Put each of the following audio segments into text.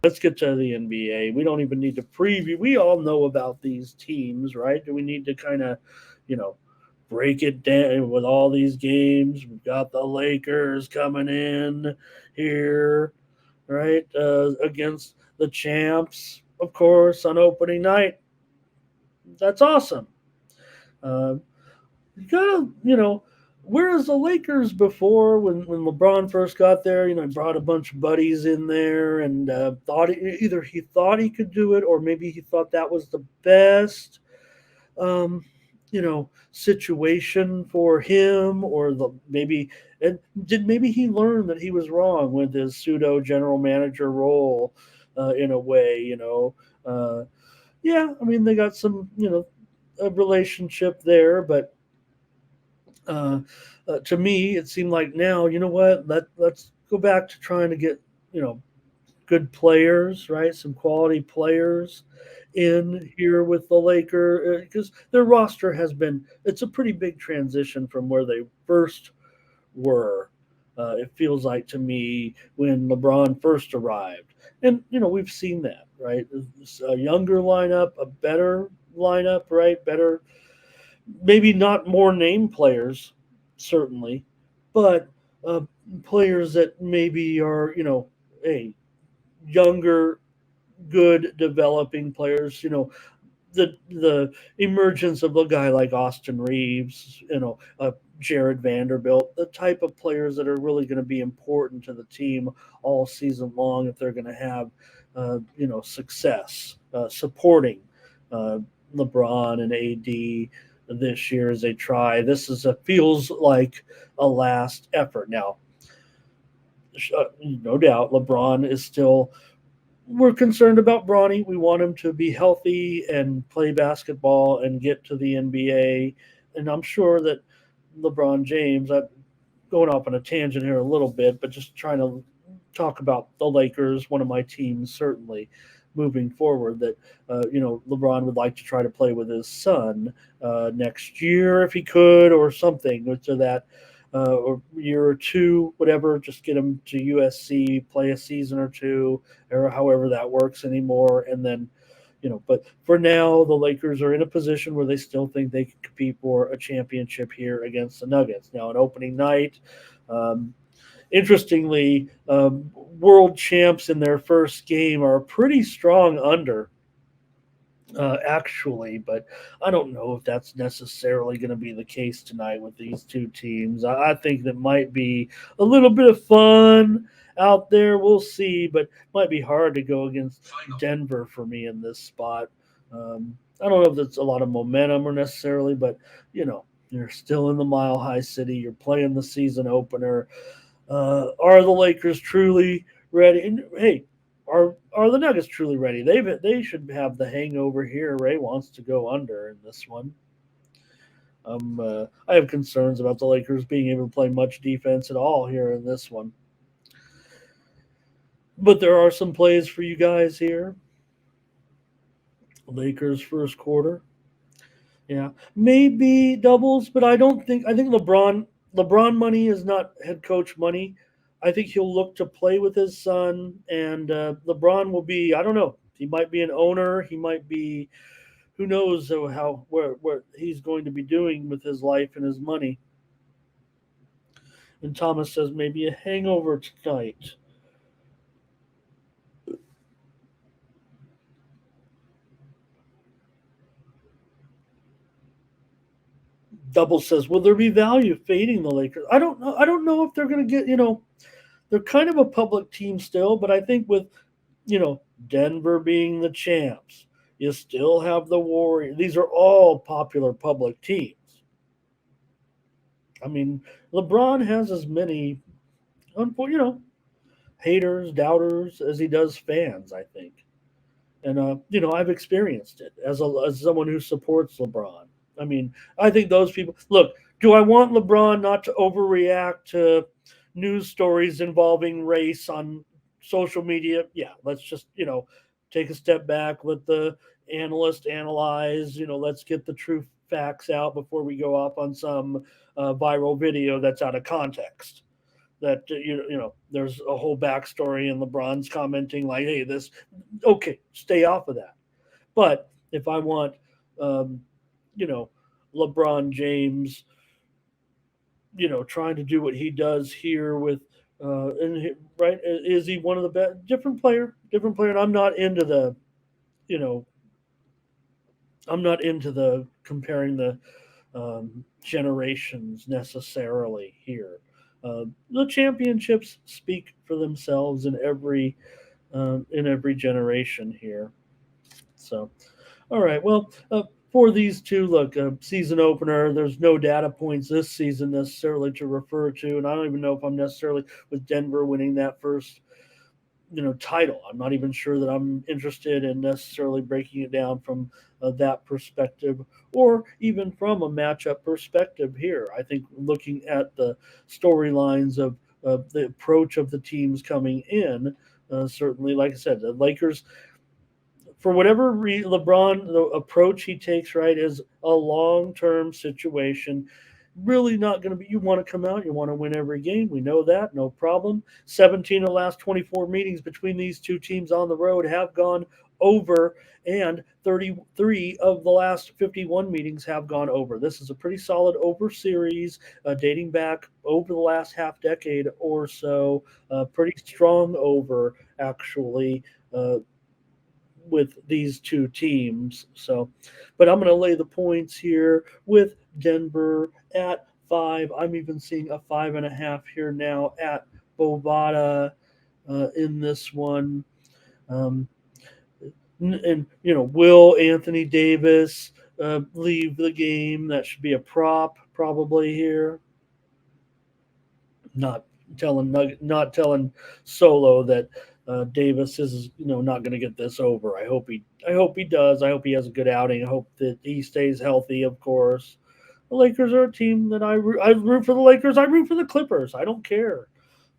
let's get to the NBA. We don't even need to preview. We all know about these teams, right? Do we need to kind of, you know, break it down with all these games? We've got the Lakers coming in here, right? Against the champs, of course, on opening night. That's awesome. Uh, you gotta, whereas the Lakers before, when LeBron first got there, he brought a bunch of buddies in there and either he thought he could do it or maybe he thought that was the best, situation for him, or and maybe he learned that he was wrong with his pseudo general manager role, in a way, yeah, I mean they got some, a relationship there, but to me, it seemed like now, you know what? Let's go back to trying to get, you know good players, right? Some quality players in here with the Laker, because their roster has been. It's a pretty big transition from where they first were. It feels like to me when LeBron first arrived, and we've seen that, right? It's a younger lineup, a better lineup, right? Better, maybe not more name players, certainly, but uh, players that maybe are, hey, younger, good developing players. The emergence of a guy like Austin Reeves, Jared Vanderbilt, the type of players that are really going to be important to the team all season long if they're going to have, success supporting uh, LeBron and AD this year as they try. This feels like a last effort. Now, no doubt, LeBron is still. We're concerned about Bronny. We want him to be healthy and play basketball and get to the NBA. And I'm sure that LeBron James, I'm going off on a tangent here a little bit, but just trying to talk about the Lakers, one of my teams, certainly moving forward, that, LeBron would like to try to play with his son next year if he could, or something to that, or year or two, whatever. Just get him to USC, play a season or two, or however that works anymore, and then. But for now, the Lakers are in a position where they still think they can compete for a championship here against the Nuggets. Now, on opening night, um, interestingly, world champs in their first game are a pretty strong under, actually, but I don't know if that's necessarily going to be the case tonight with these two teams. I think that might be a little bit of fun out there. We'll see, but might be hard to go against Denver for me in this spot. I don't know if that's a lot of momentum or necessarily, but you're still in the Mile High City. You're playing the season opener. Are the Lakers truly ready? And hey, are the Nuggets truly ready? They should have the hangover here. Ray wants to go under in this one. I have concerns about the Lakers being able to play much defense at all here in this one. But there are some plays for you guys here. Lakers first quarter. Yeah, maybe doubles, but I don't think. I think LeBron money is not head coach money. I think he'll look to play with his son, and LeBron will be. I don't know. He might be an owner. He might be. Who knows how where he's going to be doing with his life and his money. And Thomas says maybe a hangover tonight. Double says, will there be value fading the Lakers? I don't know. I don't know if they're going to get. They're kind of a public team still, but I think with Denver being the champs. You still have the Warriors. These are all popular public teams. I mean, LeBron has as many, haters, doubters as he does fans. I think, and I've experienced it as someone who supports LeBron. I mean, I think those people. Look, do I want LeBron not to overreact to news stories involving race on social media? Yeah, let's just take a step back. Let the analyst analyze. Let's get the true facts out before we go off on some viral video that's out of context. that there's a whole backstory and LeBron's commenting like, "Hey, this okay, stay off of that." But if I want, um, you know, LeBron James, trying to do what he does here with, right, is he one of the best? Different player, and you know, I'm not into the comparing the generations necessarily here. The championships speak for themselves in every generation here. So, all right. Well, for these two, look, season opener. There's no data points this season necessarily to refer to, and I don't even know if I'm necessarily with Denver winning that first title. I'm not even sure that I'm interested in necessarily breaking it down from that perspective, or even from a matchup perspective here. I think looking at the storylines of the approach of the teams coming in, certainly, like I said, the Lakers, for whatever LeBron, the approach he takes, right, is a long term situation. Really not going to be. You want to come out, you want to win every game. We know that, no problem. 17 of the last 24 meetings between these two teams on the road have gone over, and 33 of the last 51 meetings have gone over. This is a pretty solid over series, dating back over the last half decade or so. Pretty strong over, actually. With these two teams. So, but I'm going to lay the points here with Denver at 5. I'm even seeing a 5.5 here now at Bovada in this one. Um, and will Anthony Davis leave the game? That should be a prop probably here. Not not telling Solo that Davis is not going to get this over. I hope he does. I hope he has a good outing. I hope that he stays healthy. Of course, the Lakers are a team that I root for the Lakers. I root for the Clippers. I don't care.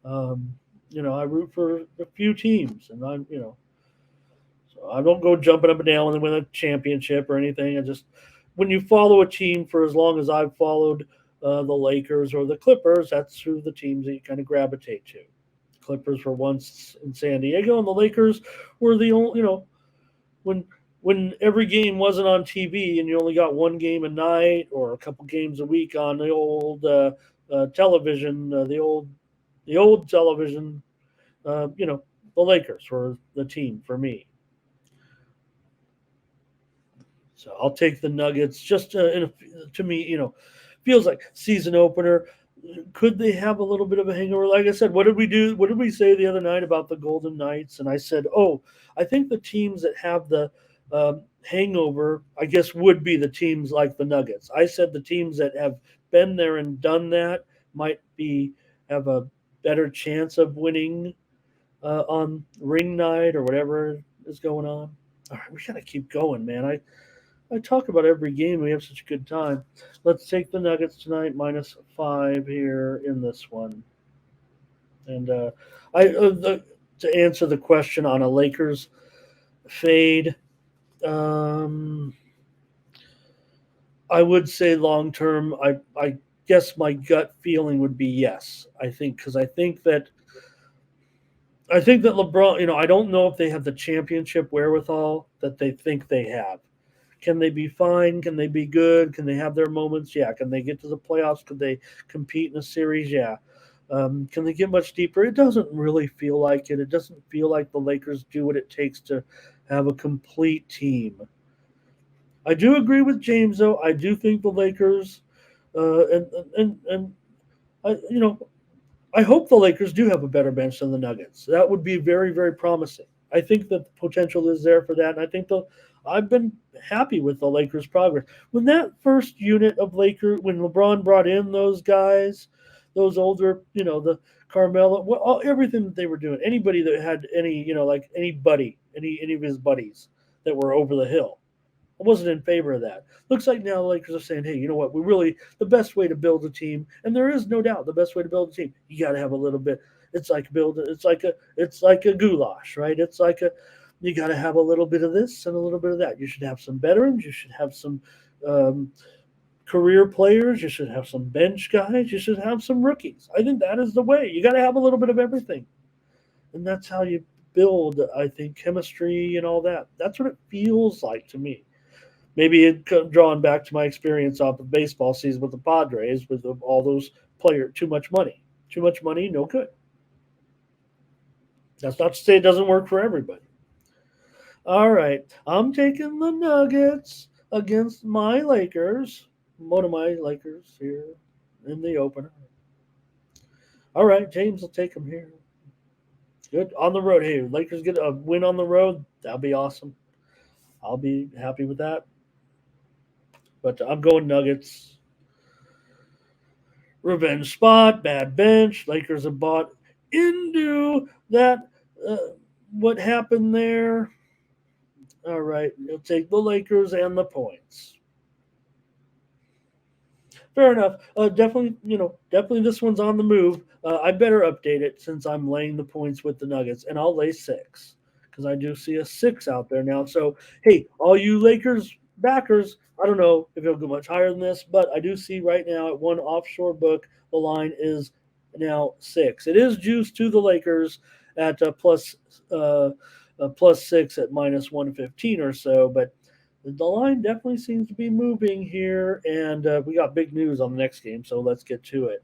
Um, I root for a few teams, and so I don't go jumping up and down when they win a championship or anything. I just when you follow a team for as long as I've followed the Lakers or the Clippers, that's who the teams that you kind of gravitate to. Clippers were once in San Diego, and the Lakers were the only when every game wasn't on TV and you only got one game a night or a couple games a week on the old television, the old television. Uh, you know, the Lakers were the team for me. So I'll take the Nuggets. Just to me, feels like season opener. Could they have a little bit of a hangover? Like I said, what did we do? What did we say the other night about the Golden Knights? And I said, oh, I think the teams that have the hangover, I guess, would be the teams like the Nuggets. I said the teams that have been there and done that might be have a better chance of winning on ring night or whatever is going on. All right, we gotta keep going, man. I talk about every game. We have such a good time. Let's take the Nuggets tonight, -5 here in this one. And to answer the question on a Lakers fade, um, I would say long term. I guess my gut feeling would be yes. I think because I think that LeBron. I don't know if they have the championship wherewithal that they think they have. Can they be fine? Can they be good? Can they have their moments? Yeah. Can they get to the playoffs? Could they compete in a series? Yeah. Can they get much deeper? It doesn't really feel like it. It doesn't feel like the Lakers do what it takes to have a complete team. I do agree with James, though. I do think the Lakers, and I, I hope the Lakers do have a better bench than the Nuggets. That would be very, very promising. I think that the potential is there for that, and I think I've been happy with the Lakers' progress. When that first unit of when LeBron brought in those guys, those older, the Carmelo, everything that they were doing, anybody that had any, like any of his buddies that were over the hill, I wasn't in favor of that. Looks like now the Lakers are saying, hey, you know what? The best way to build a team, and there is no doubt the best way to build a team, you got to have a little bit. It's like a goulash, right? You got to have a little bit of this and a little bit of that. You should have some veterans. You should have some um, career players. You should have some bench guys. You should have some rookies. I think that is the way. You got to have a little bit of everything, and that's how you build. I think chemistry and all that. That's what it feels like to me. Maybe drawing back to my experience off of baseball season with the Padres with all those players. Too much money, no good. That's not to say it doesn't work for everybody. All right, I'm taking the Nuggets against my Lakers. One of my Lakers here in the opener. All right, James will take them here. Good on the road. Hey, Lakers get a win on the road. That'll be awesome. I'll be happy with that. But I'm going Nuggets. Revenge spot, bad bench. Lakers have bought into that. Uh, what happened there? All right, you'll take the Lakers and the points. Fair enough. Definitely, definitely this one's on the move. I better update it since I'm laying the points with the Nuggets, and I'll lay 6 because I do see a 6 out there now. So, hey, all you Lakers backers, I don't know if it'll go much higher than this, but I do see right now at one offshore book the line is now 6. It is juiced to the Lakers at uh, +6 at -115 or so, but the line definitely seems to be moving here, and we got big news on the next game, so let's get to it.